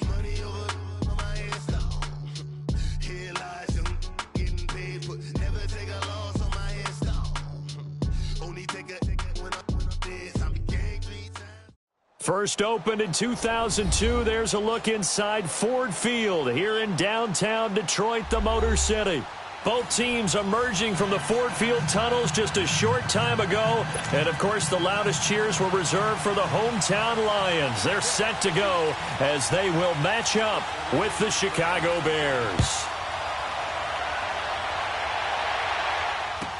Money over my install. Here lies young, getting paid for. Never take a loss on my install. Only take a when I'm dead. I'm the gang 3 times. First opened in 2002. There's a look inside Ford Field here in downtown Detroit, the Motor City. Both teams emerging from the Ford Field tunnels just a short time ago. And, of course, the loudest cheers were reserved for the hometown Lions. They're set to go as they will match up with the Chicago Bears.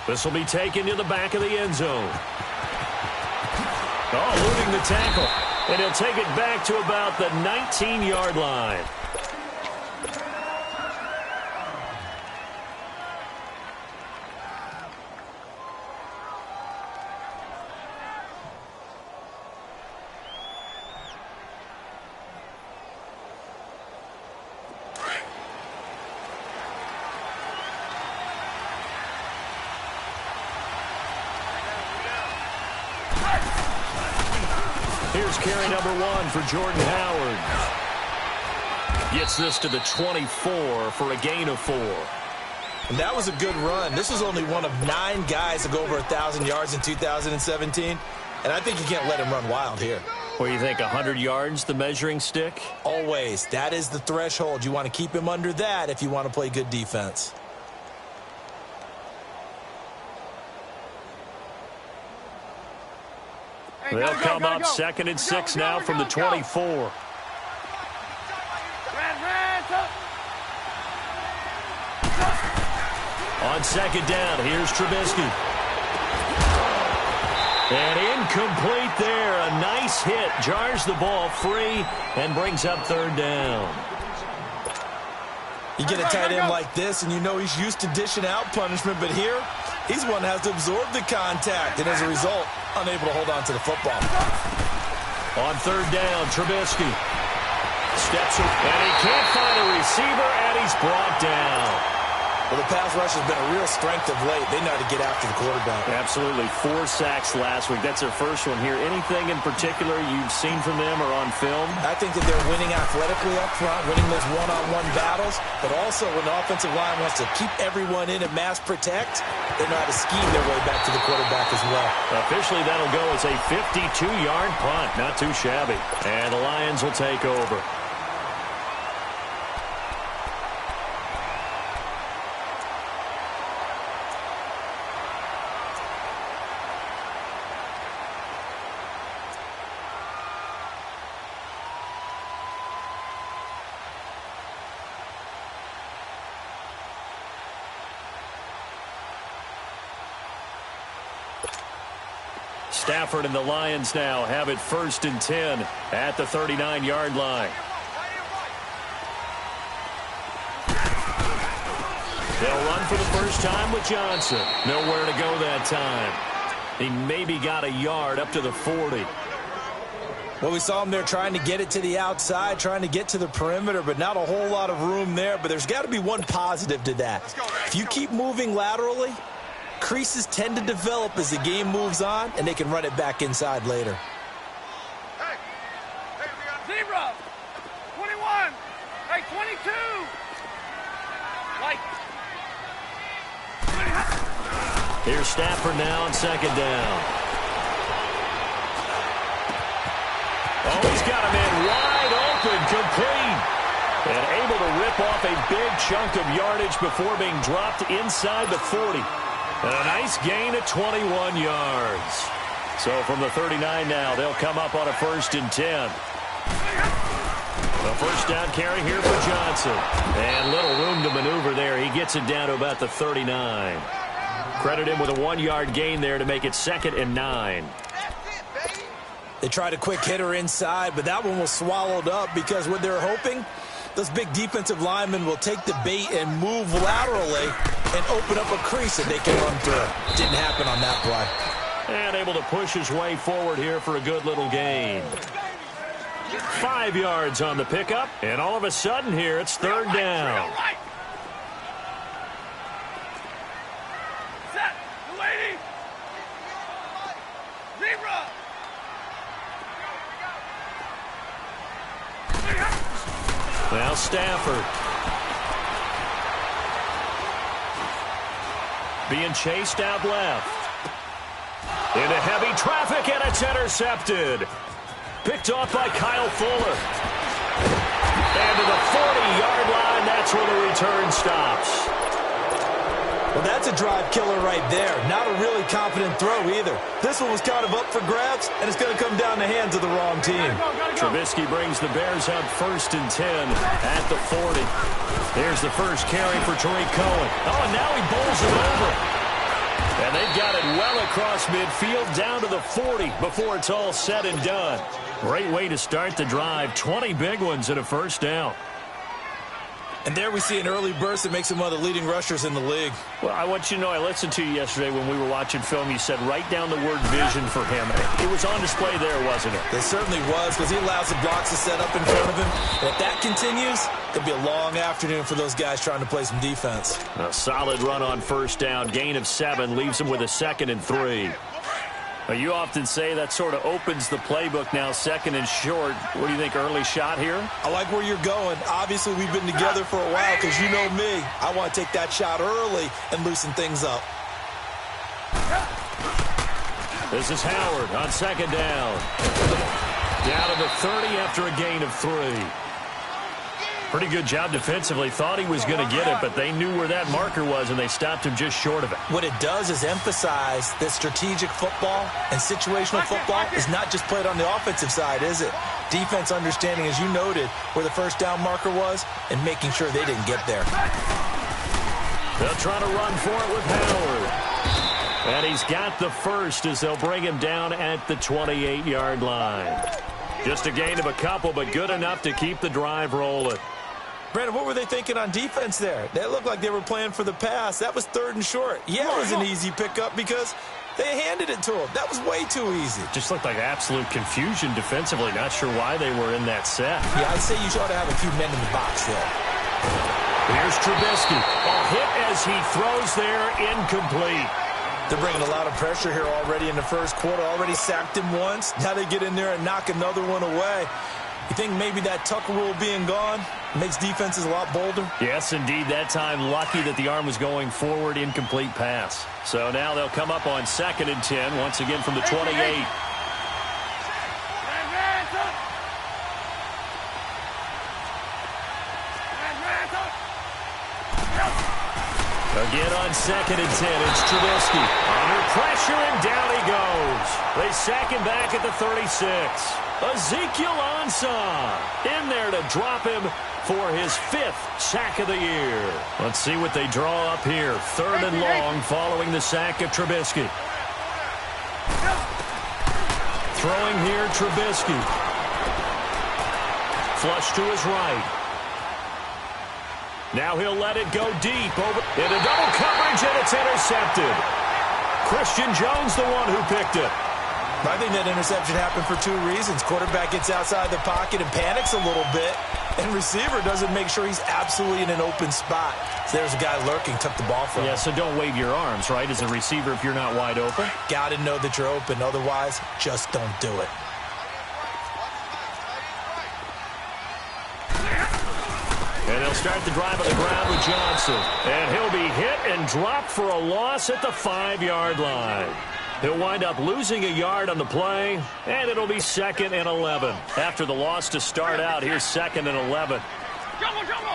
This will be taken to the back of the end zone. Oh, eluding the tackle. And he'll take it back to about the 19-yard line. Here's carry number 1 for Jordan Howard. Gets this to the 24 for a gain of 4. And that was a good run. This was only one of 9 guys to go over 1,000 yards in 2017. And I think you can't let him run wild here. What do you think, 100 yards, the measuring stick? Always. That is the threshold. You want to keep him under that if you want to play good defense. They'll come up 2nd and 6 now from the 24. On 2nd down, here's Trubisky. And incomplete there. A nice hit. Jars the ball free and brings up 3rd down. You get a tight end like this, and you know he's used to dishing out punishment, but here, he's one that has to absorb the contact, and as a result, unable to hold on to the football. On 3rd down, Trubisky steps up, and he can't find a receiver, and he's brought down. Well, the pass rush has been a real strength of late. They know how to get after the quarterback. Absolutely. 4 sacks last week. That's their first one here. Anything in particular you've seen from them or on film? I think that they're winning athletically up front, winning those one-on-one battles, but also when the offensive line wants to keep everyone in and mass protect, they know how to scheme their way back to the quarterback as well. Officially, that'll go as a 52-yard punt. Not too shabby. And the Lions will take over. Stafford and the Lions now have it 1st and 10 at the 39-yard line. They'll run for the first time with Johnson. Nowhere to go that time. He maybe got a yard up to the 40. Well, we saw him there trying to get it to the outside, trying to get to the perimeter, but not a whole lot of room there. But there's got to be one positive to that. If you keep moving laterally, creases tend to develop as the game moves on, and they can run it back inside later. Hey, we got 0, 21, hey, 22. Like. Here's Stafford now on 2nd down. Oh, he's got a man wide open, complete. And able to rip off a big chunk of yardage before being dropped inside the 40. And a nice gain at 21 yards. So from the 39 now, they'll come up on a 1st and 10. A first down carry here for Johnson. And little room to maneuver there. He gets it down to about the 39. Credit him with a 1-yard gain there to make it 2nd and 9. They tried a quick hitter inside, but that one was swallowed up because what they're hoping, those big defensive linemen will take the bait and move laterally and open up a crease that they can run through. Didn't happen on that play. And able to push his way forward here for a good little gain. 5 yards on the pickup, and all of a sudden here it's 3rd down. Set, lady. 0. Now Stafford. Being chased out left. Into heavy traffic, and it's intercepted. Picked off by Kyle Fuller. And to the 40-yard line, that's where the return stops. Well, that's a drive killer right there. Not a really confident throw either. This one was kind of up for grabs, and it's going to come down the hands of the wrong team. Trubisky brings the Bears up 1st and 10 at the 40. There's the first carry for Tariq Cohen. Oh, and now he bowls it over. And they've got it well across midfield down to the 40 before it's all said and done. Great way to start the drive. 20 big ones and a first down. And there we see an early burst that makes him one of the leading rushers in the league. Well, I want you to know, I listened to you yesterday when we were watching film. You said write down the word vision for him. It was on display there, wasn't it? It certainly was, because he allows the blocks to set up in front of him. And if that continues, it'll be a long afternoon for those guys trying to play some defense. A solid run on first down. Gain of 7 leaves him with a 2nd and 3. You often say that sort of opens the playbook now, 2nd and short. What do you think, early shot here? I like where you're going. Obviously, we've been together for a while because you know me. I want to take that shot early and loosen things up. This is Howard on 2nd down. Down to the 30 after a gain of 3. Pretty good job defensively. Thought he was going to get it, but they knew where that marker was, and they stopped him just short of it. What it does is emphasize that strategic football and situational football is not just played on the offensive side, is it? Defense understanding, as you noted, where the first down marker was and making sure they didn't get there. They'll try to run for it with Howard. And he's got the first as they'll bring him down at the 28-yard line. Just a gain of a couple, but good enough to keep the drive rolling. Brandon, what were they thinking on defense there? They looked like they were playing for the pass. That was 3rd and short. Yeah, it was an easy pickup because they handed it to him. That was way too easy. Just looked like absolute confusion defensively. Not sure why they were in that set. Yeah, I'd say you ought to have a few men in the box there. Here's Trubisky. A hit as he throws there, incomplete. They're bringing a lot of pressure here already in the first quarter. Already sacked him once. Now they get in there and knock another one away. You think maybe that Tucker rule being gone makes defenses a lot bolder? Yes, indeed. That time, lucky that the arm was going forward, incomplete pass. So now they'll come up on 2nd and 10, once again from the 28. Again on 2nd and 10, it's Trubisky. Under pressure, and down he goes. They sack him back at the 36. Ezekiel Ansah in there to drop him for his 5th sack of the year. Let's see what they draw up here. 3rd and long following the sack of Trubisky. Throwing here, Trubisky. Flush to his right. Now he'll let it go deep over into double coverage, and it's intercepted. Christian Jones, the one who picked it. I think that interception happened for 2 reasons. Quarterback gets outside the pocket and panics a little bit, and receiver doesn't make sure he's absolutely in an open spot. So there's a guy lurking, took the ball from him. Yeah, so don't wave your arms, right, as a receiver if you're not wide open? Got to know that you're open. Otherwise, just don't do it. And they'll start the drive on the ground with Johnson. And he'll be hit and dropped for a loss at the 5-yard line. He'll wind up losing a yard on the play, and it'll be 2nd and 11. After the loss to start out, here's 2nd and 11. Jumbo, jumbo!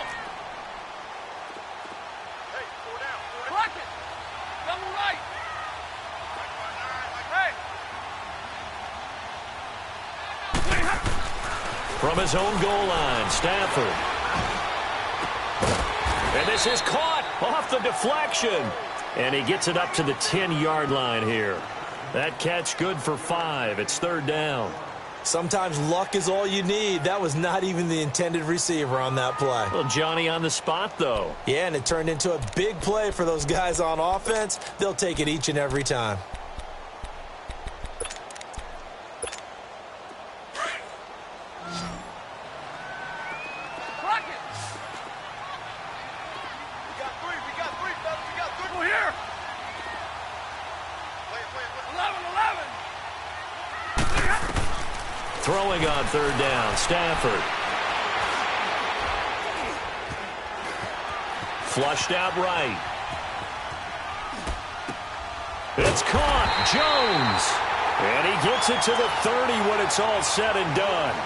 Hey, slow down. Block it. Double right. Hey. From his own goal line, Stafford. And this is caught off the deflection. And he gets it up to the 10-yard line here. That catch good for 5. It's 3rd down. Sometimes luck is all you need. That was not even the intended receiver on that play. Well, Johnny on the spot, though. Yeah, and it turned into a big play for those guys on offense. They'll take it each and every time. Throwing on 3rd down, Stafford. flushed out right. It's caught. Jones. And he gets it to the 30 when it's all said and done.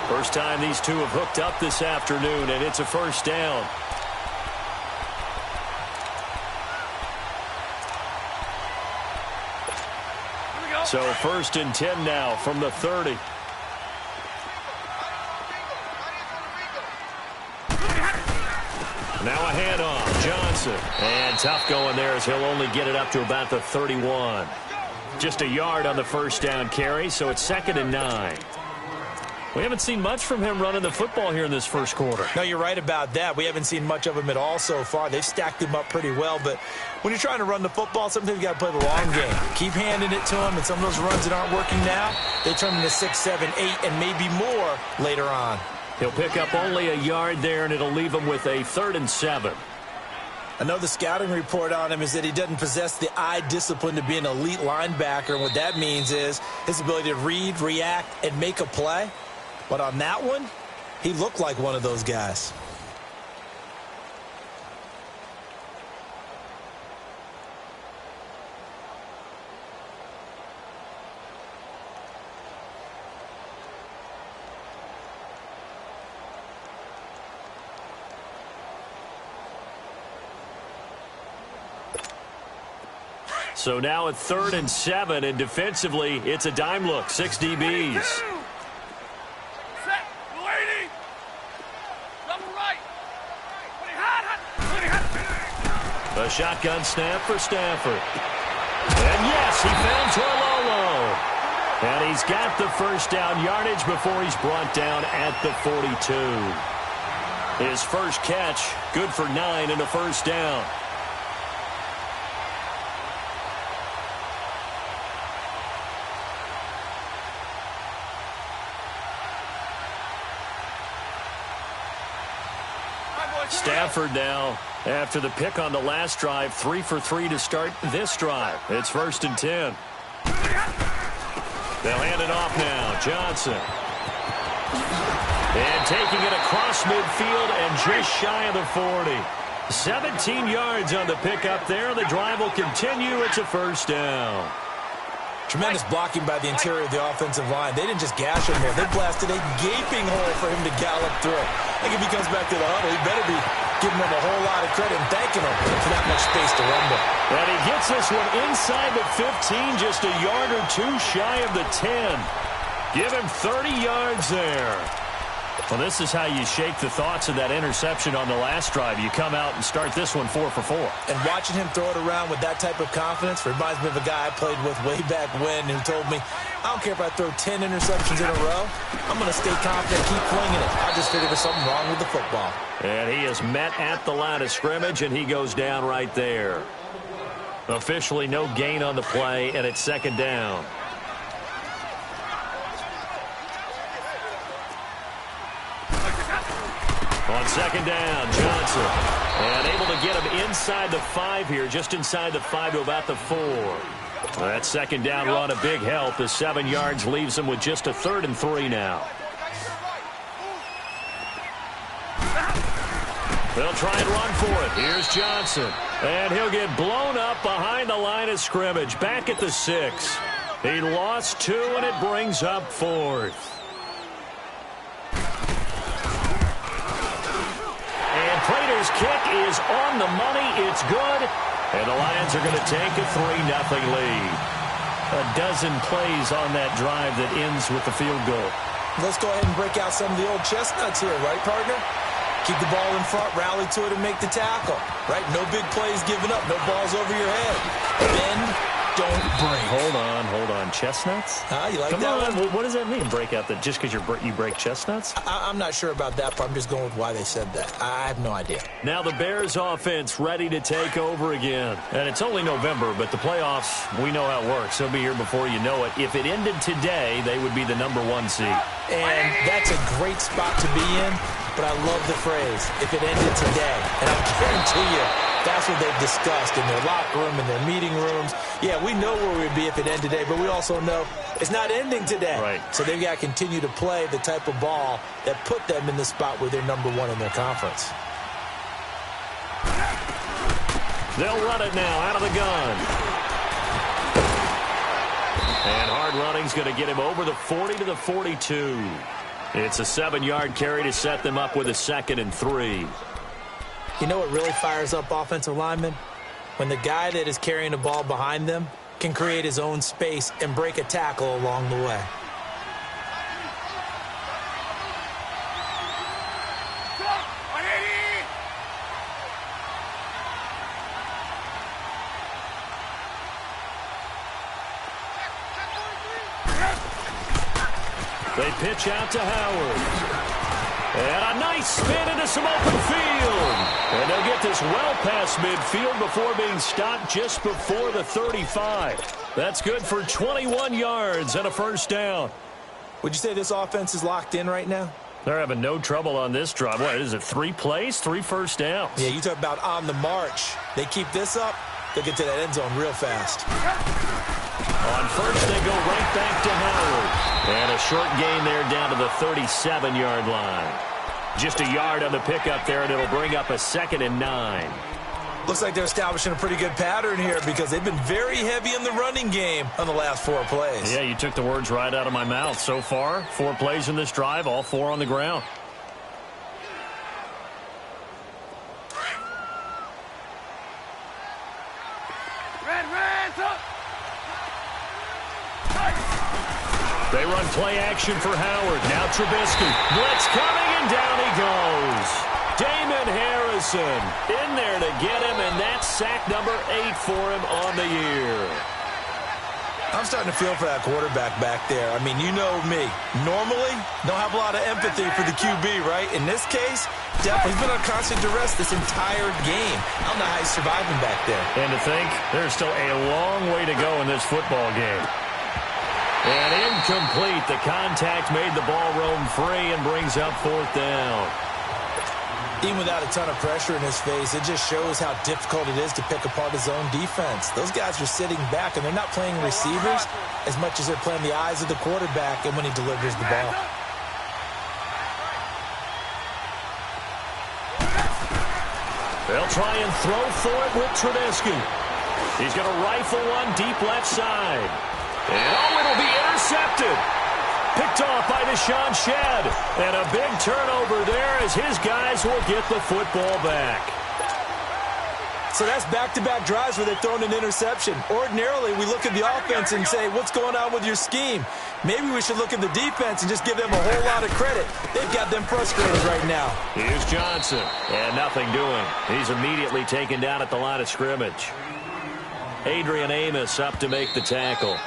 First time these two have hooked up this afternoon, and it's a first down. So 1st and 10 now from the 30. Now a handoff. Johnson. And tough going there as he'll only get it up to about the 31. Just a yard on the first down carry, so it's 2nd and 9. We haven't seen much from him running the football here in this first quarter. No, you're right about that. We haven't seen much of him at all so far. They've stacked him up pretty well, but when you're trying to run the football, sometimes you got to play the long game. Keep handing it to him, and some of those runs that aren't working now, they turn into 6, 7, 8, and maybe more later on. He'll pick up only a yard there, and it'll leave him with a 3rd and 7. I know the scouting report on him is that he doesn't possess the eye discipline to be an elite linebacker. What that means is his ability to read, react, and make a play. But on that one, he looked like one of those guys. So now at 3rd and 7, and defensively, it's a dime look. 6 DBs. A shotgun snap for Stafford. And yes, he found Torlolo. And he's got the first down yardage before he's brought down at the 42. His first catch, good for 9 and a first down. Stafford now, after the pick on the last drive, 3 for 3 to start this drive. It's 1st and 10. They'll hand it off now. Johnson. And taking it across midfield and just shy of the 40. 17 yards on the pickup there. The drive will continue. It's a first down. Tremendous blocking by the interior of the offensive line. They didn't just gash him there. They blasted a gaping hole for him to gallop through. I think if he comes back to the huddle, he better be giving them a whole lot of credit and thanking them for that much space to rumble. And he gets this one inside the 15, just a yard or two shy of the 10. Give him 30 yards there. Well, this is how you shake the thoughts of that interception on the last drive. You come out and start this one 4 for 4. And watching him throw it around with that type of confidence reminds me of a guy I played with way back when who told me, I don't care if I throw 10 interceptions in a row. I'm going to stay confident, keep flinging it. I just figured there's something wrong with the football. And he is met at the line of scrimmage, and he goes down right there. Officially no gain on the play, and it's 2nd down. On 2nd down, Johnson. And able to get him inside the 5 here, just inside the 5 to about the 4. That 2nd down run a big help. The 7 yards leaves him with just a 3rd and 3 now. They'll try and run for it. Here's Johnson. And he'll get blown up behind the line of scrimmage. Back at the 6. He lost 2, and it brings up 4th. Prater's kick is on the money. It's good. And the Lions are going to take a 3-0 lead. A dozen plays on that drive that ends with the field goal. Let's go ahead and break out some of the old chestnuts here, right, partner? Keep the ball in front, rally to it, and make the tackle. Right? No big plays given up. No balls over your head. Bend, don't break. Hold on. Chestnuts? You like Come that on. one? What does that mean, break out that just because you break chestnuts? I'm not sure about that part. I'm just going with why they said that. I have no idea. Now the Bears offense ready to take over again. And it's only November, but the playoffs, we know how it works. They'll be here before you know it. If it ended today, they would be the #1 seed. And that's a great spot to be in, but I love the phrase, if it ended today. And I guarantee you, that's what they've discussed in their locker room, in their meeting rooms. Yeah, we know where we'd be if it ended today, but we also know it's not ending today. Right. So they've got to continue to play the type of ball that put them in the spot where they're #1 in their conference. They'll run it now out of the gun. And hard running's going to get him over the 40 to the 42. It's a 7-yard carry to set them up with a 2nd and 3. You know what really fires up offensive linemen? When the guy that is carrying the ball behind them can create his own space and break a tackle along the way. They pitch out to Howard. And a nice spin into some open field. And they'll get this well past midfield before being stopped just before the 35. That's good for 21 yards and a 1st down. Would you say this offense is locked in right now? They're having no trouble on this drive. What is it, 3 plays, 3 first downs? Yeah, you talk about on the march. They keep this up, they'll get to that end zone real fast. On first, they go right back to Howard. And a short gain there down to the 37-yard line. Just a yard on the pickup there, and it'll bring up a 2nd and 9. Looks like they're establishing a pretty good pattern here because they've been very heavy in the running game on the last 4 plays. Yeah, you took the words right out of my mouth. So far, 4 plays in this drive, all 4 on the ground. They run play action for Howard. Now Trubisky. Blitz coming, and down he goes. Damon Harrison in there to get him, and that's sack number 8 for him on the year. I'm starting to feel for that quarterback back there. I mean, you know me. Normally, don't have a lot of empathy for the QB, right? In this case, definitely he's been on constant duress this entire game. I don't know how he's surviving back there. And to think, there's still a long way to go in this football game. And incomplete. The contact made the ball roam free and brings up 4th down. Even without a ton of pressure in his face, it just shows how difficult it is to pick apart his own defense. Those guys are sitting back, and they're not playing receivers as much as they're playing the eyes of the quarterback and when he delivers the ball. They'll try and throw for it with Trubisky. He's going to rifle one deep left side. And, it'll be intercepted. Picked off by Deshaun Shedd. And a big turnover there as his guys will get the football back. So that's back-to-back drives where they've thrown an interception. Ordinarily, we look at the offense and say, what's going on with your scheme? Maybe we should look at the defense and just give them a whole lot of credit. They've got them frustrated right now. Here's Johnson. And nothing doing. He's immediately taken down at the line of scrimmage. Adrian Amos up to make the tackle.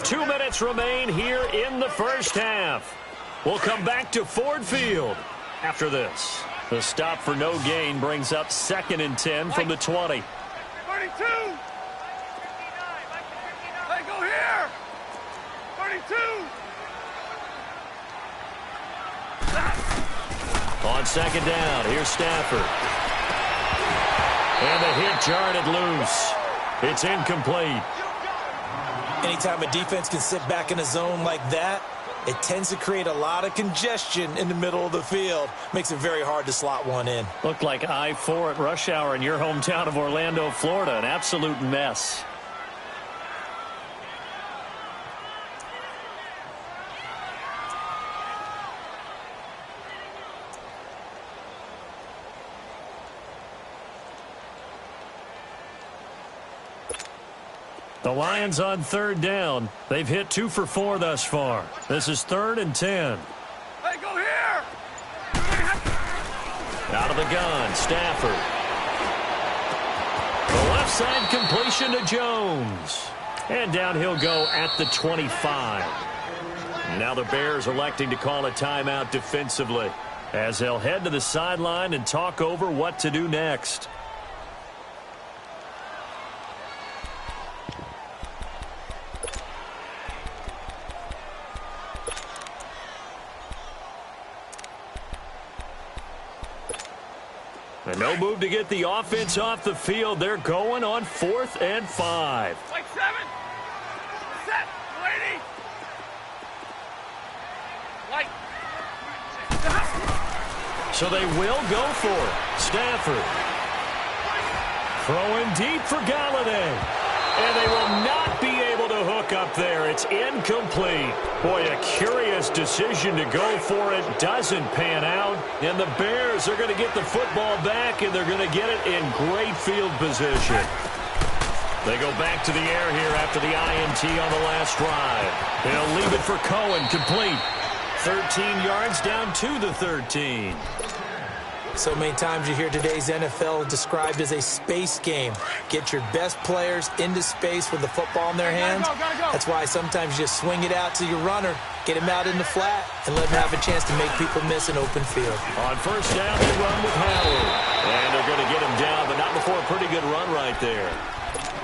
2 minutes remain here in the first half. We'll come back to Ford Field after this. The stop for no gain brings up 2nd and 10 from the 20. 32. Hey, go here. 32. On 2nd down, here's Stafford. And the hit jarred loose. It's incomplete. Anytime a defense can sit back in a zone like that, it tends to create a lot of congestion in the middle of the field. Makes it very hard to slot one in. Looked like I-4 at rush hour in your hometown of Orlando, Florida. An absolute mess. The Lions on 3rd down. They've hit 2 for 4 thus far. This is 3rd and 10. Hey, go here. Out of the gun, Stafford. The left side completion to Jones. And down he'll go at the 25. Now the Bears electing to call a timeout defensively as they'll head to the sideline and talk over what to do next. And no move to get the offense off the field. They're going on 4th and 5. Like 7. Set, lady. Like. So they will go for it. Stafford. Throwing deep for Galladay. And they will not be able to hook up there. It's incomplete. Boy, a curious decision to go for it. Doesn't pan out. And the Bears are going to get the football back, and they're going to get it in great field position. They go back to the air here after the INT on the last drive. They'll leave it for Cohen, complete. 13 yards down to the 13. So many times you hear today's NFL described as a space game. Get your best players into space with the football in their hands. That's why sometimes you just swing it out to your runner, get him out in the flat, and let him have a chance to make people miss an open field. On first down, they run with Howard. And they're going to get him down, but not before a pretty good run right there.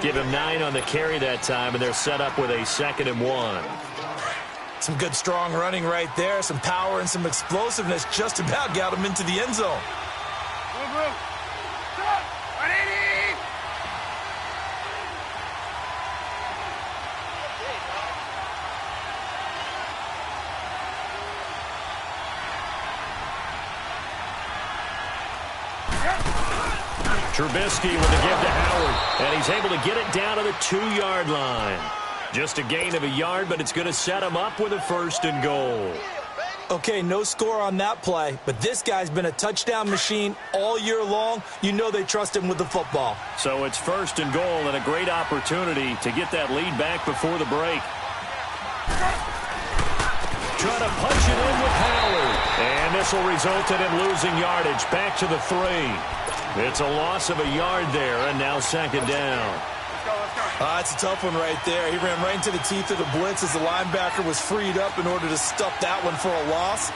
Give him 9 on the carry that time, and they're set up with a 2nd and 1. Some good, strong running right there. Some power and some explosiveness just about got him into the end zone. Trubisky with the give to Howard, and he's able to get it down to the 2-yard line. Just a gain of a yard, but it's going to set him up with a 1st and goal. Okay, no score on that play, but this guy's been a touchdown machine all year long. You know they trust him with the football. So it's 1st and goal, and a great opportunity to get that lead back before the break. Trying to punch it in with Howard. And this will result in him losing yardage back to the 3. It's a loss of a yard there, and now 2nd down. That's a tough one right there. He ran right into the teeth of the blitz as the linebacker was freed up in order to stuff that one for a loss.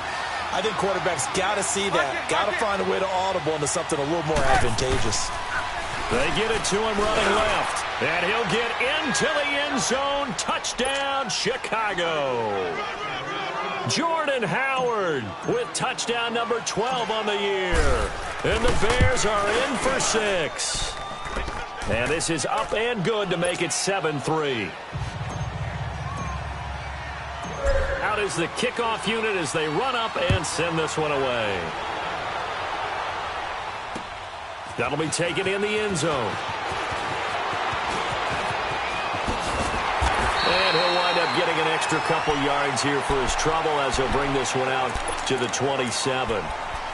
I think quarterbacks got to see that. Got to find a way to audible into something a little more advantageous. They get it to him running left. And he'll get into the end zone. Touchdown, Chicago. Jordan Howard with touchdown number 12 on the year. And the Bears are in for 6. And this is up and good to make it 7-3. Out is the kickoff unit as they run up and send this one away. That'll be taken in the end zone. And he'll wind up getting an extra couple yards here for his trouble as he'll bring this one out to the 27.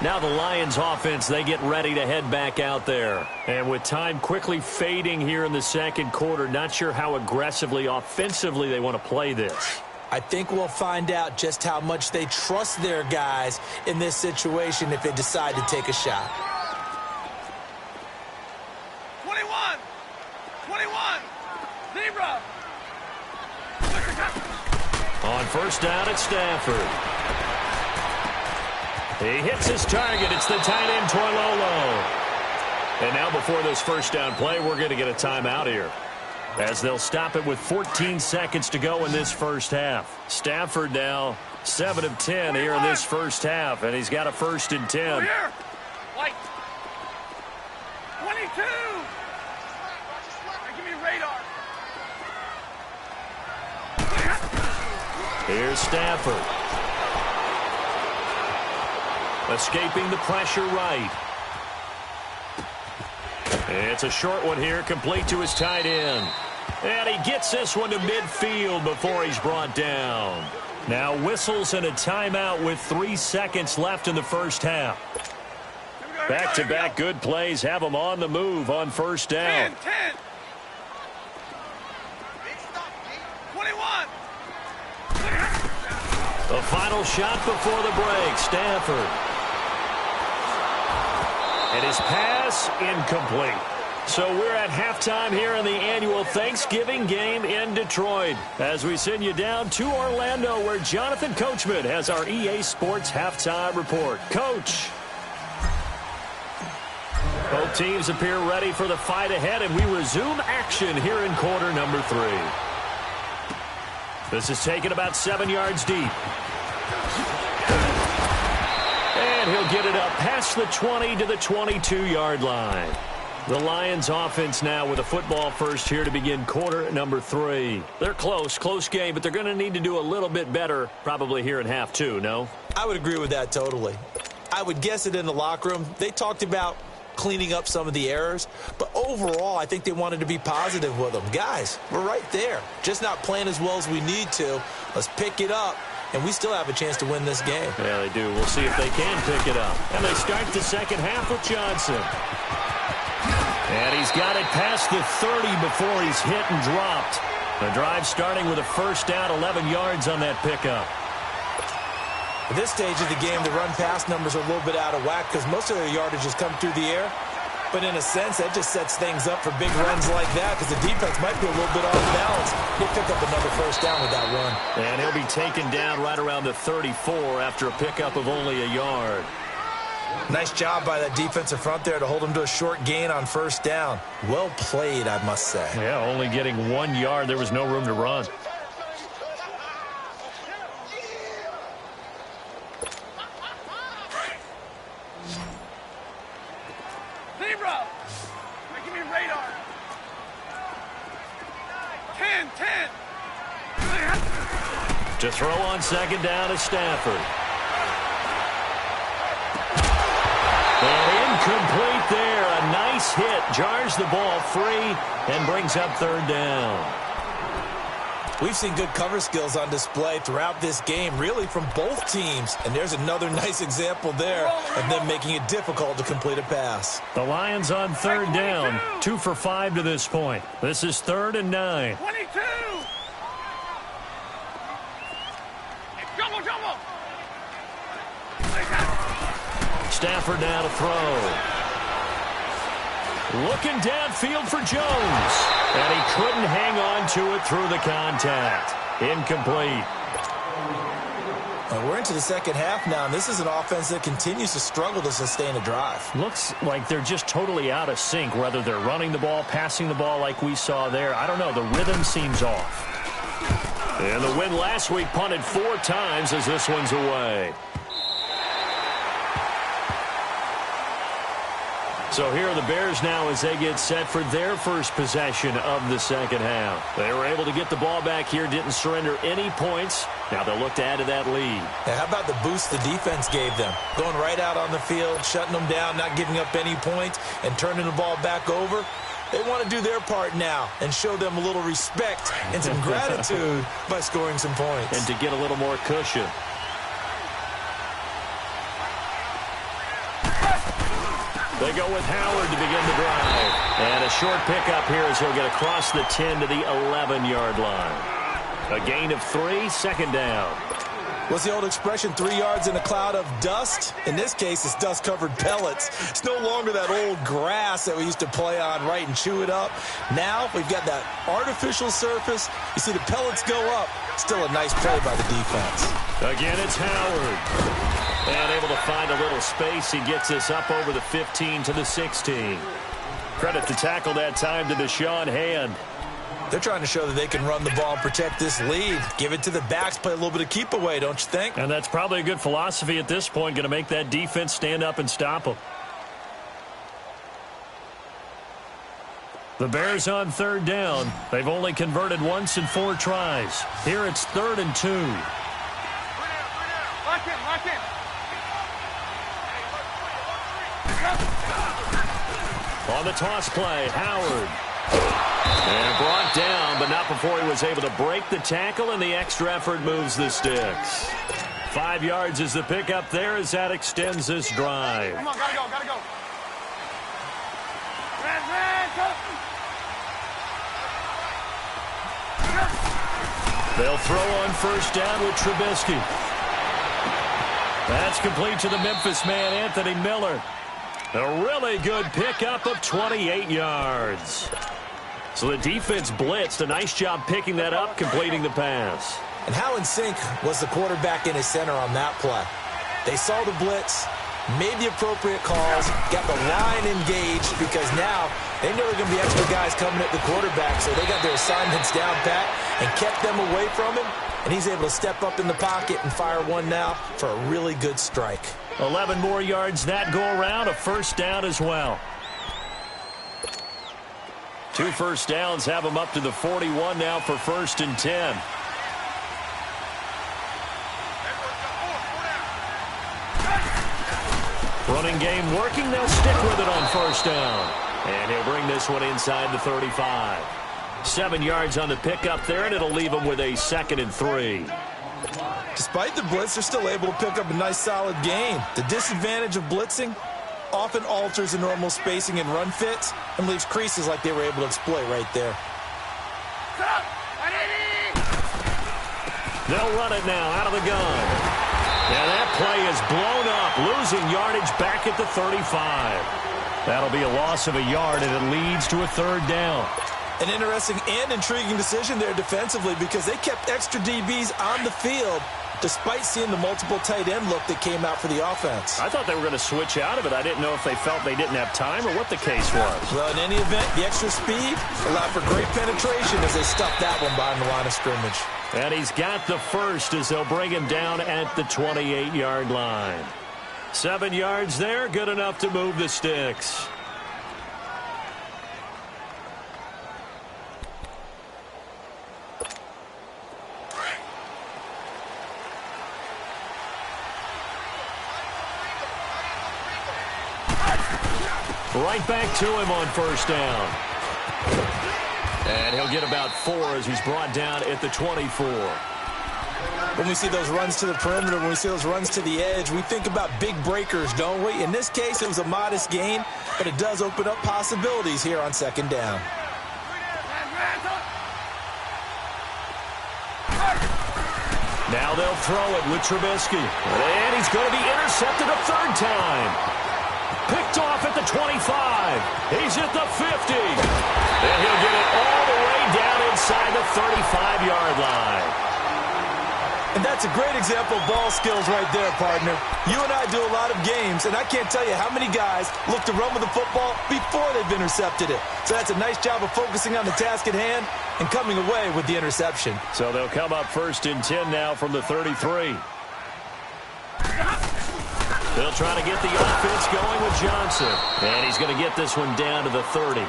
Now the Lions offense, they get ready to head back out there. And with time quickly fading here in the 2nd quarter, not sure how aggressively, offensively they want to play this. I think we'll find out just how much they trust their guys in this situation if they decide to take a shot. 21! 21! Zebra! On first down, it's Stafford. He hits his target. It's the tight end, Toilolo. And now before this first down play, we're going to get a timeout here, as they'll stop it with 14 seconds to go in this first half. Stafford now 7 of 10 here in this first half, and he's got a 1st and 10. Here! Light! 22! Give me radar. Here's Stafford. Escaping the pressure right. It's a short one here, complete to his tight end. And he gets this one to midfield before he's brought down. Now whistles and a timeout with 3 seconds left in the first half. Back-to-back good plays have them on the move on first down. 10, 10. 21. The final shot before the break, Stafford. And his pass incomplete. So we're at halftime here in the annual Thanksgiving game in Detroit, as we send you down to Orlando, where Jonathan Coachman has our EA Sports halftime report. Coach. Both teams appear ready for the fight ahead, and we resume action here in quarter number 3. This is taken about 7 yards deep. And he'll get it up past the 20 to the 22-yard line. The Lions offense now with a football first here to begin quarter number 3. They're close game, but they're going to need to do a little bit better probably here in half 2, no? I would agree with that totally. I would guess it in the locker room. They talked about cleaning up some of the errors, but overall, I think they wanted to be positive with them. Guys, we're right there. Just not playing as well as we need to. Let's pick it up, and we still have a chance to win this game. Yeah, they do. We'll see if they can pick it up. And they start the second half with Johnson. And he's got it past the 30 before he's hit and dropped. The drive starting with a first down, 11 yards on that pickup. At this stage of the game, the run-pass numbers are a little bit out of whack because most of their yardage has come through the air. But in a sense, that just sets things up for big runs like that because the defense might be a little bit off balance. He'll pick up another first down with that run. And he'll be taken down right around the 34 after a pickup of only a yard. Nice job by that defensive front there to hold him to a short gain on first down. Well played, I must say. Yeah, only getting 1 yard. There was no room to run. Zebra! Give me radar. 10. To throw on second down is Stafford. And incomplete there. A nice hit. Jars the ball free and brings up third down. We've seen good cover skills on display throughout this game, really from both teams. And there's another nice example there of them making it difficult to complete a pass. The Lions on third down. 2 for 5 to this point. This is 3rd and 9. 22! Jumbo! Stafford now to throw. Looking downfield for Jones. And he couldn't hang on to it through the contact. Incomplete. We're into the second half now, and this is an offense that continues to struggle to sustain a drive. Looks like they're just totally out of sync, whether they're running the ball, passing the ball like we saw there. I don't know. The rhythm seems off. And the win last week punted 4 times as this one's away. So here are the Bears now as they get set for their first possession of the second half. They were able to get the ball back here, didn't surrender any points. Now they'll look to add to that lead. Now, how about the boost the defense gave them? Going right out on the field, shutting them down, not giving up any points, and turning the ball back over. They want to do their part now and show them a little respect and some gratitude by scoring some points. And to get a little more cushion. They go with Howard to begin the drive. And a short pickup here as he'll get across the 10 to the 11-yard line. A gain of 3, second down. What's the old expression, 3 yards in a cloud of dust? In this case, it's dust-covered pellets. It's no longer that old grass that we used to play on, right, and chew it up. Now we've got that artificial surface. You see the pellets go up. Still a nice play by the defense. Again, it's Howard. And able to find a little space. He gets us up over the 15 to the 16. Credit to tackle that time to Deshaun Hand. They're trying to show that they can run the ball and protect this lead. Give it to the backs, play a little bit of keep away, don't you think? And that's probably a good philosophy at this point, going to make that defense stand up and stop them. The Bears on third down. They've only converted once in 4 tries. Here it's 3rd and 2. Lock in. On the toss play, Howard. And brought down, but not before he was able to break the tackle, and the extra effort moves the sticks. 5 yards is the pickup there as that extends this drive. Come on, gotta go. Red, go. They'll throw on first down with Trubisky. That's complete to the Memphis man, Anthony Miller. A really good pickup of 28 yards. So the defense blitzed. A nice job picking that up, completing the pass. And how in sync was the quarterback in his center on that play? They saw the blitz, made the appropriate calls, got the line engaged because now they know there are going to be extra guys coming at the quarterback, so they got their assignments down pat and kept them away from him, and he's able to step up in the pocket and fire one now for a really good strike. 11 more yards that go around, a first down as well. 2 first downs have them up to the 41 now for 1st and 10. Running game working. They'll stick with it on first down. And he'll bring this one inside the 35. 7 yards on the pickup there, and it'll leave him with a 2nd and 3. Despite the blitz, they're still able to pick up a nice, solid gain. The disadvantage of blitzing often alters the normal spacing and run fits and leaves creases like they were able to exploit right there. They'll run it now out of the gun. And that play is blown up, losing yardage back at the 35. That'll be a loss of a yard, and it leads to a 3rd down. An interesting and intriguing decision there defensively because they kept extra DBs on the field despite seeing the multiple tight end look that came out for the offense. I thought they were going to switch out of it. I didn't know if they felt they didn't have time or what the case was. Well, in any event, the extra speed allowed for great penetration as they stuffed that one behind the line of scrimmage. And he's got the first as they'll bring him down at the 28-yard line. 7 yards there, good enough to move the sticks. Right back to him on first down. And he'll get about 4 as he's brought down at the 24. When we see those runs to the perimeter, when we see those runs to the edge, we think about big breakers, don't we? In this case, it was a modest gain, but it does open up possibilities here on 2nd down. Now they'll throw it with Trubisky. And he's going to be intercepted a 3rd time. Picked off at the 25. He's at the 50. And he'll get it all the way down inside the 35-yard line. And that's a great example of ball skills right there, partner. You and I do a lot of games, and I can't tell you how many guys look to run with the football before they've intercepted it. So that's a nice job of focusing on the task at hand and coming away with the interception. So they'll come up 1st and 10 now from the 33. They'll try to get the offense going with Johnson. And he's going to get this one down to the 30.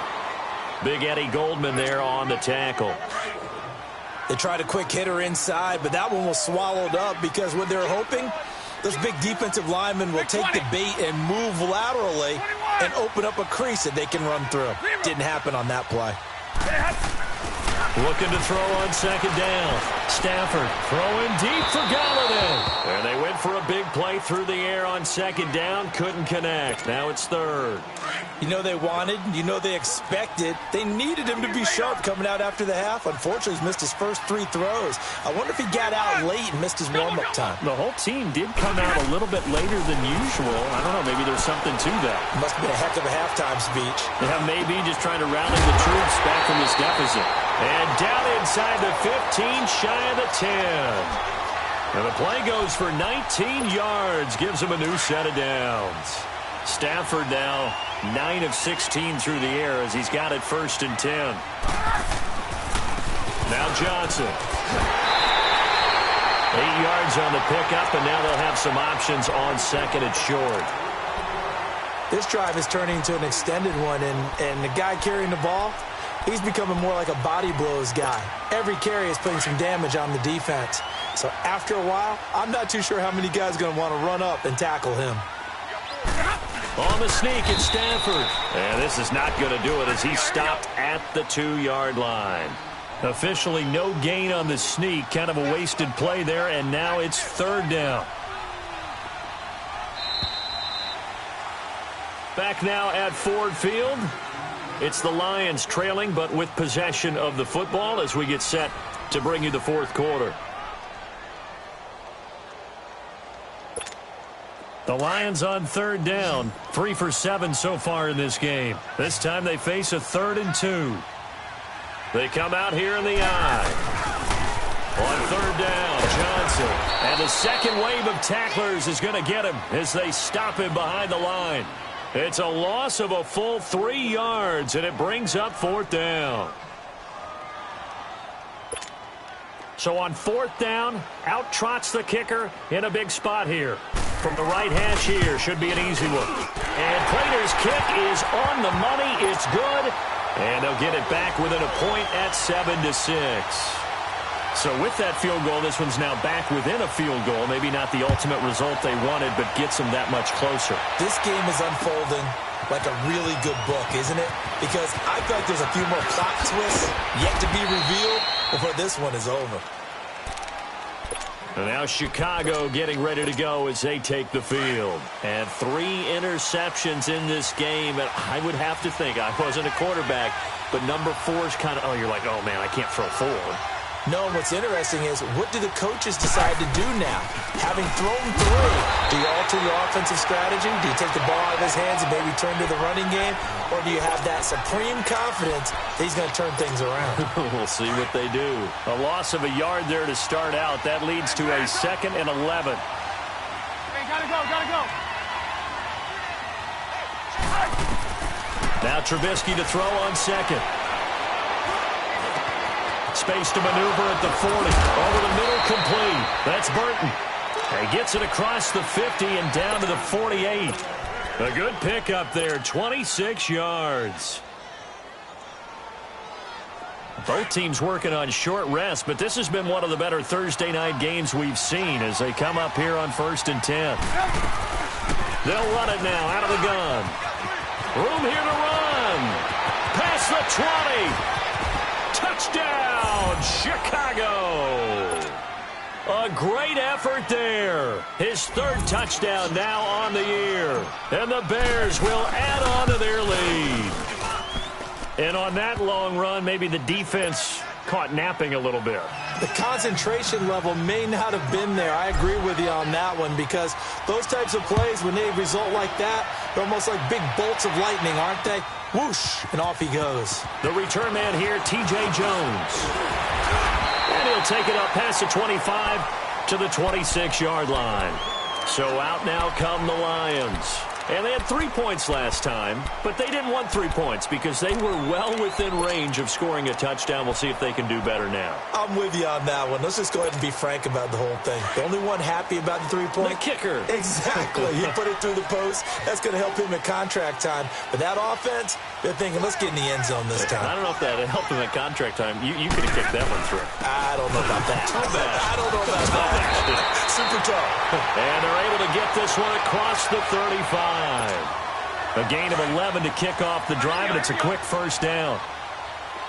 Big Eddie Goldman there on the tackle. They tried a quick hitter inside, but that one was swallowed up because what they're hoping, those big defensive linemen will take the bait and move laterally and open up a crease that they can run through. Didn't happen on that play. Looking to throw on 2nd down. Stafford throwing deep for Galladay. And they went for a big play through the air on 2nd down. Couldn't connect. Now it's 3rd. You know they wanted, you know they expected. They needed him to be sharp coming out after the half. Unfortunately, he's missed his first 3 throws. I wonder if he got out late and missed his warm-up time. The whole team did come out a little bit later than usual. I don't know, maybe there's something to that. Must have been a heck of a halftime speech. Yeah, maybe just trying to rally the troops back from this deficit. And down inside the 15, shy of the 10. And the play goes for 19 yards, gives him a new set of downs. Stafford now 9 of 16 through the air as he's got it 1st and 10. Now Johnson. 8 yards on the pickup, and now they'll have some options on 2nd and short. This drive is turning into an extended one, and the guy carrying the ball, he's becoming more like a body blows guy. Every carry is putting some damage on the defense. So after a while, I'm not too sure how many guys are going to want to run up and tackle him. On the sneak, it's Stafford. And this is not going to do it as he's stopped at the 2-yard line. Officially no gain on the sneak. Kind of a wasted play there, and now it's 3rd down. Back now at Ford Field. It's the Lions trailing, but with possession of the football as we get set to bring you the 4th quarter. The Lions on 3rd down, 3 for 7 so far in this game. This time they face a 3rd and 2. They come out here in the eye. On 3rd down, Johnson. And the second wave of tacklers is going to get him as they stop him behind the line. It's a loss of a full 3 yards, and it brings up 4th down. So on 4th down, out trots the kicker in a big spot here. From the right hash here, should be an easy one. And Prater's kick is on the money. It's good. And they'll get it back within a point at 7-6. So with that field goal, this one's now back within a field goal. Maybe not the ultimate result they wanted, but gets them that much closer. This game is unfolding like a really good book, isn't it? Because I feel like there's a few more plot twists yet to be revealed before this one is over. And now Chicago getting ready to go as they take the field. And 3 interceptions in this game. And I would have to think, I wasn't a quarterback, but number 4 is kind of, you're like, oh, man, I can't throw 4. No, what's interesting is, what do the coaches decide to do now? Having thrown 3, do you alter your offensive strategy? Do you take the ball out of his hands and maybe turn to the running game? Or do you have that supreme confidence that he's going to turn things around? We'll see what they do. A loss of a yard there to start out. That leads to a 2nd and 11. Hey, gotta go. Now Trubisky to throw on 2nd. Space to maneuver at the 40. Over the middle, complete. That's Burton. He gets it across the 50 and down to the 48. A good pickup there, 26 yards. Both teams working on short rest, but this has been one of the better Thursday night games we've seen as they come up here on 1st and 10. They'll run it now out of the gun. Room here to run. Past the 20. Touchdown, Chicago! A great effort there. His 3rd touchdown now on the year. And the Bears will add on to their lead. And on that long run, maybe the defense caught napping a little bit. The concentration level may not have been there. I agree with you on that one, because those types of plays, when they result like that, they're almost like big bolts of lightning, aren't they? Whoosh, and off he goes. The return man here, T.J. Jones. And he'll take it up past the 25 to the 26-yard line. So out now come the Lions. And they had 3 points last time, but they didn't want 3 points because they were well within range of scoring a touchdown. We'll see if they can do better now. I'm with you on that one. Let's just go ahead and be frank about the whole thing. The only one happy about the 3-point? The kicker. Exactly. He put it through the post. That's going to help him at contract time. But that offense, they're thinking, let's get in the end zone this time. I don't know if that helped him at contract time. You could have kicked that one through. I don't know about that. I don't know about that. Super tough. And they're able to get this one across the 35. A gain of 11 to kick off the drive, and it's a quick 1st down.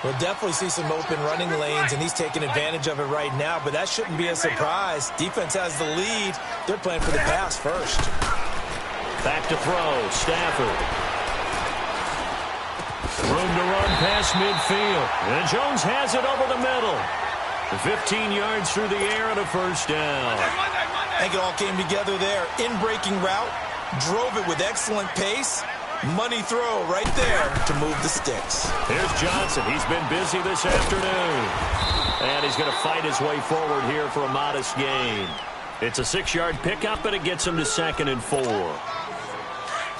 We'll definitely see some open running lanes, and he's taking advantage of it right now, but that shouldn't be a surprise. Defense has the lead. They're playing for the pass first. Back to throw, Stafford. Room to run past midfield. And Jones has it over the middle. 15 yards through the air and a 1st down. I think it all came together there. In-breaking route, drove it with excellent pace. Money throw right there to move the sticks. Here's Johnson. He's been busy this afternoon. And he's going to fight his way forward here for a modest gain. It's a 6-yard pickup, and it gets him to 2nd and 4.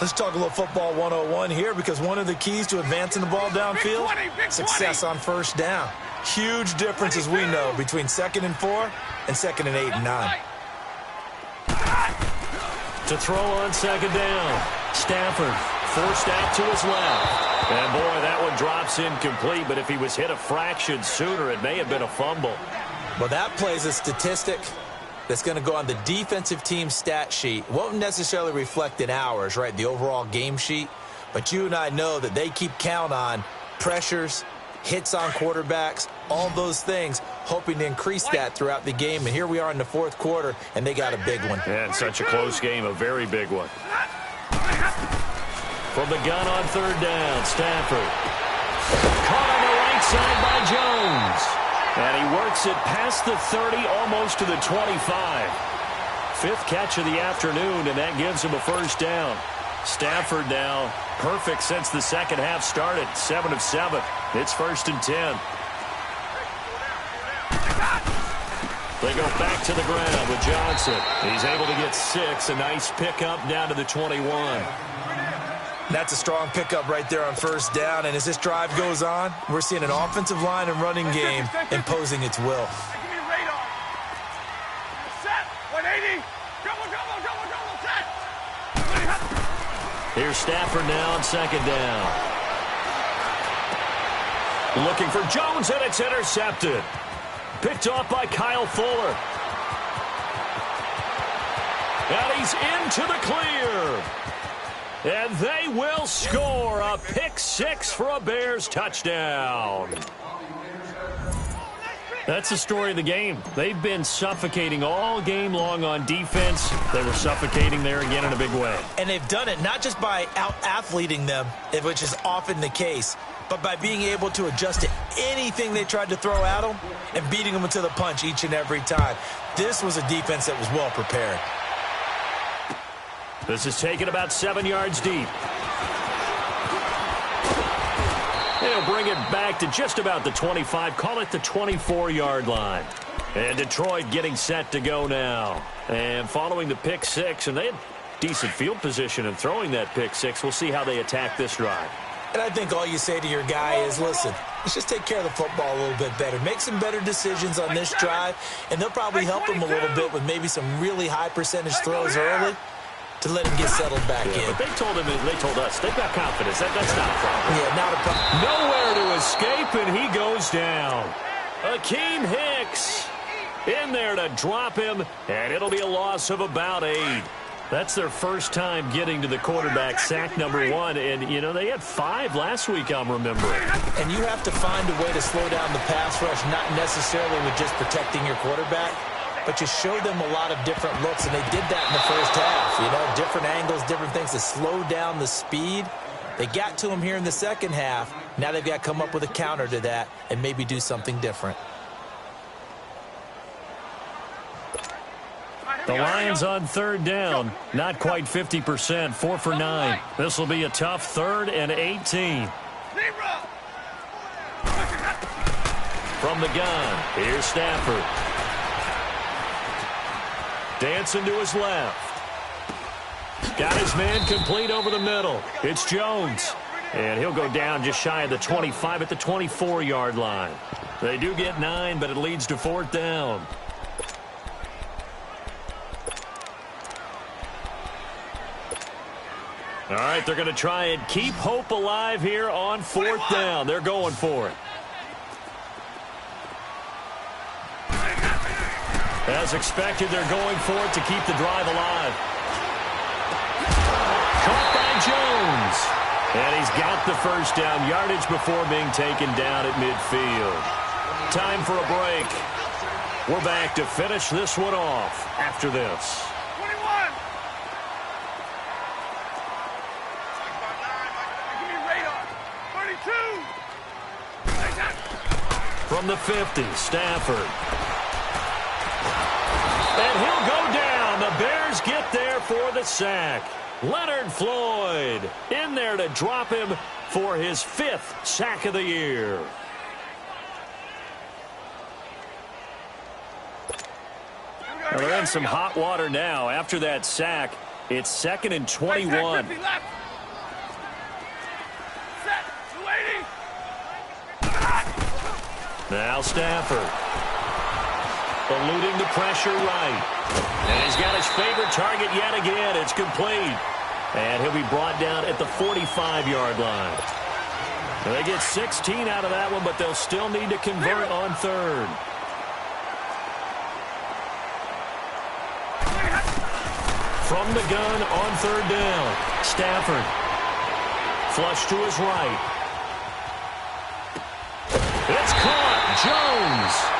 Let's talk a little football 101 here, because one of the keys to advancing the ball downfield, success on 1st down. Huge difference, as we know, between 2nd and 4 and 2nd and 8 and 9. To throw on 2nd down. Stafford forced out to his left. And, boy, that one drops incomplete, but if he was hit a fraction sooner, it may have been a fumble. Well, that plays a statistic that's going to go on the defensive team stat sheet. Won't necessarily reflect in ours, right, the overall game sheet. But you and I know that they keep count on pressures, hits on quarterbacks, all those things, hoping to increase that throughout the game. And here we are in the 4th quarter, and they got a big one. And such a close game, a very big one. From the gun on 3rd down, Stafford. Caught on the right side by Jones. And he works it past the 30, almost to the 25. 5th catch of the afternoon, and that gives him a 1st down. Stafford now perfect since the 2nd half started. 7 of 7. It's 1st and 10. They go back to the ground with Johnson. He's able to get 6. A nice pickup down to the 21. That's a strong pickup right there on 1st down. And as this drive goes on, we're seeing an offensive line and running game imposing its will. Give me radar. Set. 180. Double, set. Here's Stafford now on 2nd down. Looking for Jones, and it's intercepted. Picked off by Kyle Fuller. And he's into the clear. And they will score a pick six for a Bears touchdown. That's the story of the game. They've been suffocating all game long on defense. They were suffocating there again in a big way. And they've done it not just by out-athleting them, which is often the case, but by being able to adjust to anything they tried to throw at them and beating them to the punch each and every time. This was a defense that was well prepared. This is taken about 7 yards deep. They'll bring it back to just about the 25. Call it the 24-yard line. And Detroit getting set to go now. And following the pick six, and they had decent field position in throwing that pick six. We'll see how they attack this drive. And I think all you say to your guy is, listen, let's just take care of the football a little bit better. Make some better decisions on this drive, and they'll probably help him a little bit with maybe some really high percentage throws early to let him get settled back in. But they told us, they've got confidence. That's not a problem. Yeah, not a problem. Nowhere to escape, and he goes down. Akeem Hicks in there to drop him, and it'll be a loss of about 8. That's their first time getting to the quarterback, sack number 1. And, you know, they had 5 last week, I'm remembering. And you have to find a way to slow down the pass rush, not necessarily with just protecting your quarterback, but you show them a lot of different looks, and they did that in the first half. You know, different angles, different things to slow down the speed. They got to him here in the second half. Now they've got to come up with a counter to that and maybe do something different. The Lions on third down, not quite 50%, 4 for 9. This will be a tough 3rd and 18. From the gun, here's Stafford. Dancing to his left. Got his man complete over the middle. It's Jones. And he'll go down just shy of the 25 at the 24-yard line. They do get 9, but it leads to 4th down. All right, they're going to try and keep hope alive here on 4th down. They're going for it. As expected, they're going for it to keep the drive alive. Caught by Jones. And he's got the first down yardage before being taken down at midfield. Time for a break. We're back to finish this one off after this. 21. Give me radar. 32. From the 50, Stafford. And he'll go down. The Bears get there for the sack. Leonard Floyd in there to drop him for his 5th sack of the year. Well, they're in some hot water now. After that sack, it's 2nd and 21. Now Stafford. Eluding the pressure right. And he's got his favorite target yet again. It's complete. And he'll be brought down at the 45-yard line. They get 16 out of that one, but they'll still need to convert on 3rd. From the gun on 3rd down. Stafford. Flush to his right. It's caught. Jones.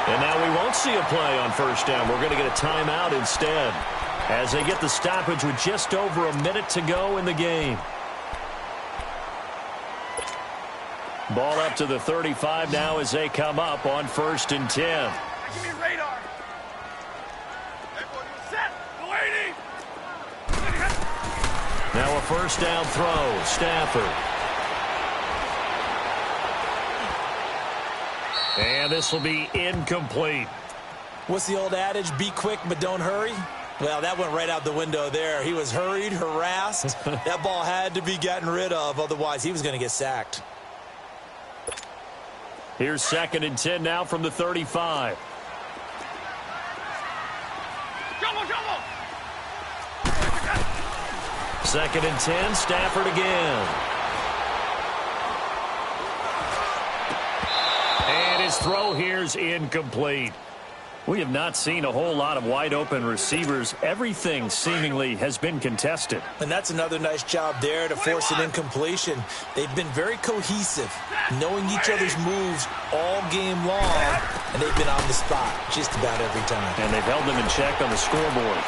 And now we won't see a play on 1st down. We're going to get a timeout instead as they get the stoppage with just over a minute to go in the game. Ball up to the 35 now as they come up on 1st and 10. Give me radar. Set. Waiting. Now a 1st down throw. Stafford. And this will be incomplete. What's the old adage? Be quick, but don't hurry. Well, that went right out the window there. He was hurried, harassed. That ball had to be gotten rid of. Otherwise, he was going to get sacked. Here's 2nd and 10 now from the 35. Jumbo. 2nd and 10, Stafford again. And his throw here's incomplete. We have not seen a whole lot of wide-open receivers. Everything seemingly has been contested. And that's another nice job there to force an incompletion. They've been very cohesive, knowing each other's moves all game long, and they've been on the spot just about every time. And they've held them in check on the scoreboard.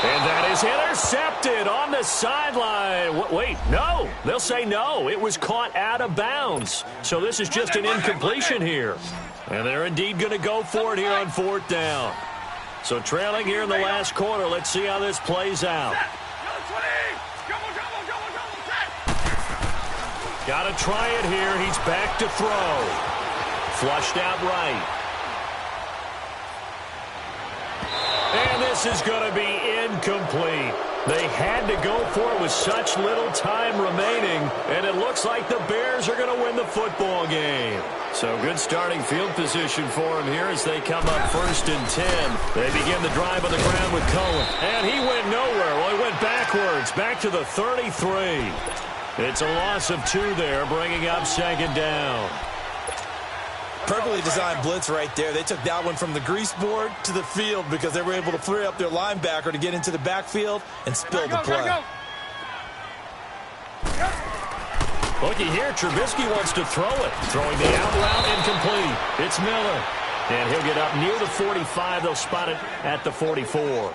And that is intercepted on the sideline. Wait, no. They'll say no. It was caught out of bounds. So this is just an incompletion here. And they're indeed going to go for it here on 4th down. So trailing here in the last quarter. Let's see how this plays out. Got to try it here. He's back to throw. Flushed out right. And this is going to be incomplete. They had to go for it with such little time remaining, and it looks like the Bears are going to win the football game. So good starting field position for him here as they come up 1st and 10. They begin the drive on the ground with Cohen. And he went nowhere. Well, he went backwards, back to the 33. It's a loss of 2 there, bringing up 2nd down. Perfectly designed blitz right there. They took that one from the grease board to the field because they were able to free up their linebacker to get into the backfield and spill the play. Looky here, Trubisky wants to throw it. Throwing the out route, incomplete. It's Miller. And he'll get up near the 45. They'll spot it at the 44.